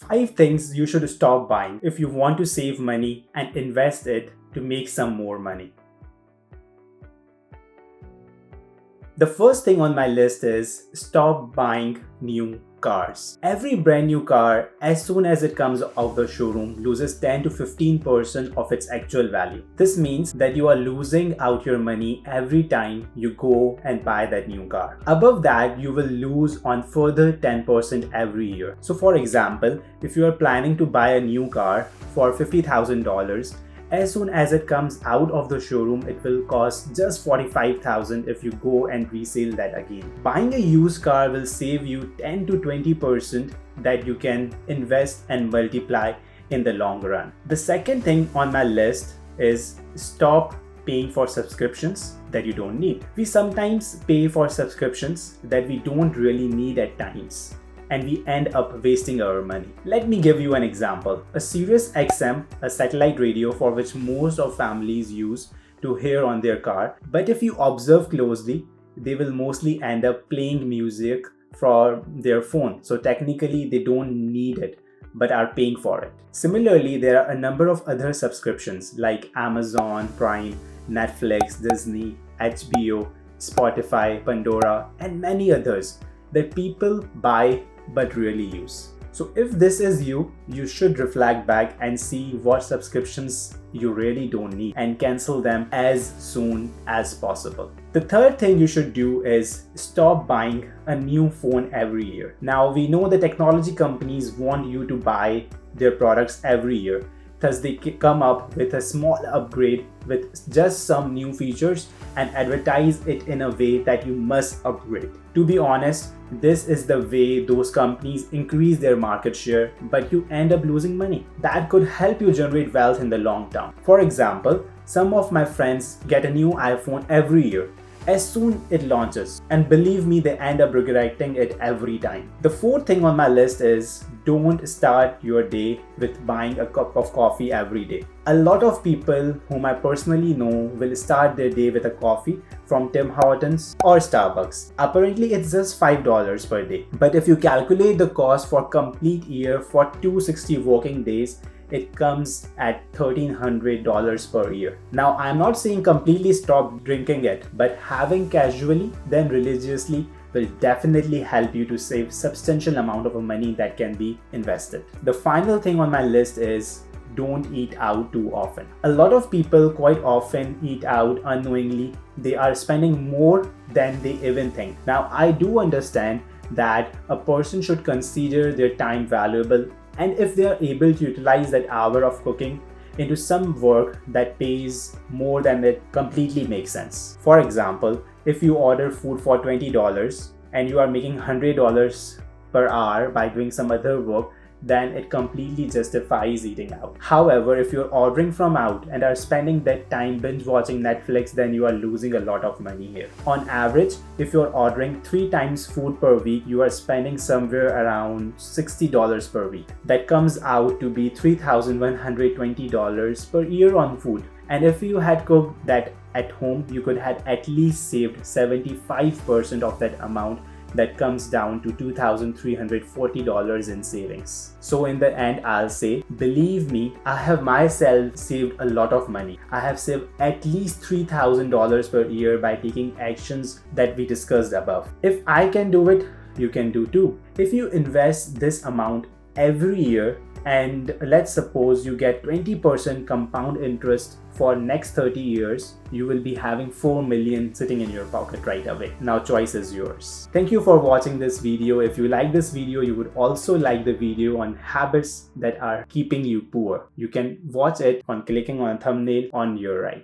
5 things you should stop buying if you want to save money and invest it to make some more money. The first thing on my list is stop buying new cars. Every brand new car, as soon as it comes out the showroom, loses 10 to 15% of its actual value. This means that you are losing out your money every time you go and buy that new car. Above that, you will lose on further 10% every year. So for example, if you are planning to buy a new car for $50,000, as soon as it comes out of the showroom, it will cost just $45,000 if you go and resell that again. Buying a used car will save you 10 to 20% that you can invest and multiply in the long run. The second thing on my list is stop paying for subscriptions that you don't need. We sometimes pay for subscriptions that we don't really need at times, and we end up wasting our money. Let me give you an example. A Sirius XM, a satellite radio for which most of families use to hear on their car. But if you observe closely, they will mostly end up playing music from their phone. So technically they don't need it, but are paying for it. Similarly, there are a number of other subscriptions like Amazon Prime, Netflix, Disney, HBO, Spotify, Pandora, and many others that people buy but really use. So if this is you, you should reflect back and see what subscriptions you really don't need and cancel them as soon as possible. The third thing you should do is stop buying a new phone every year. Now we know the technology companies want you to buy their products every year. Thus they come up with a small upgrade with just some new features and advertise it in a way that you must upgrade. To be honest, this is the way those companies increase their market share, but you end up losing money. That could help you generate wealth in the long term. For example, some of my friends get a new iPhone every year as soon it launches, and believe me, they end up regretting it every time. The fourth thing on my list is don't start your day with buying a cup of coffee every day. A lot of people whom I personally know will start their day with a coffee from Tim Hortons or Starbucks. Apparently it's just $5 per day, but if you calculate the cost for complete year for 260 working days, it comes at $1,300 per year. Now, I'm not saying completely stop drinking it, but having casually then religiously will definitely help you to save substantial amount of money that can be invested. The final thing on my list is don't eat out too often. A lot of people quite often eat out unknowingly. They are spending more than they even think. Now, I do understand that a person should consider their time valuable, and if they are able to utilize that hour of cooking into some work that pays more, than it completely makes sense. For example, if you order food for $20 and you are making $100 per hour by doing some other work, then it completely justifies eating out. However, if you're ordering from out and are spending that time binge watching Netflix, then you are losing a lot of money here. On average, if you're ordering 3 times food per week, you are spending somewhere around $60 per week. That comes out to be $3,120 per year on food. And if you had cooked that at home, you could have at least saved 75% of that amount. That comes down to $2,340 in savings. So in the end, I'll say, believe me, I have myself saved a lot of money. I have saved at least $3,000 per year by taking actions that we discussed above. If I can do it, you can do too. If you invest this amount every year, and let's suppose you get 20% compound interest for next 30 years, you will be having 4 million sitting in your pocket right away. Now choice is yours. Thank you for watching this video. If you like this video, you would also like the video on habits that are keeping you poor. You can watch it on clicking on a thumbnail on your right.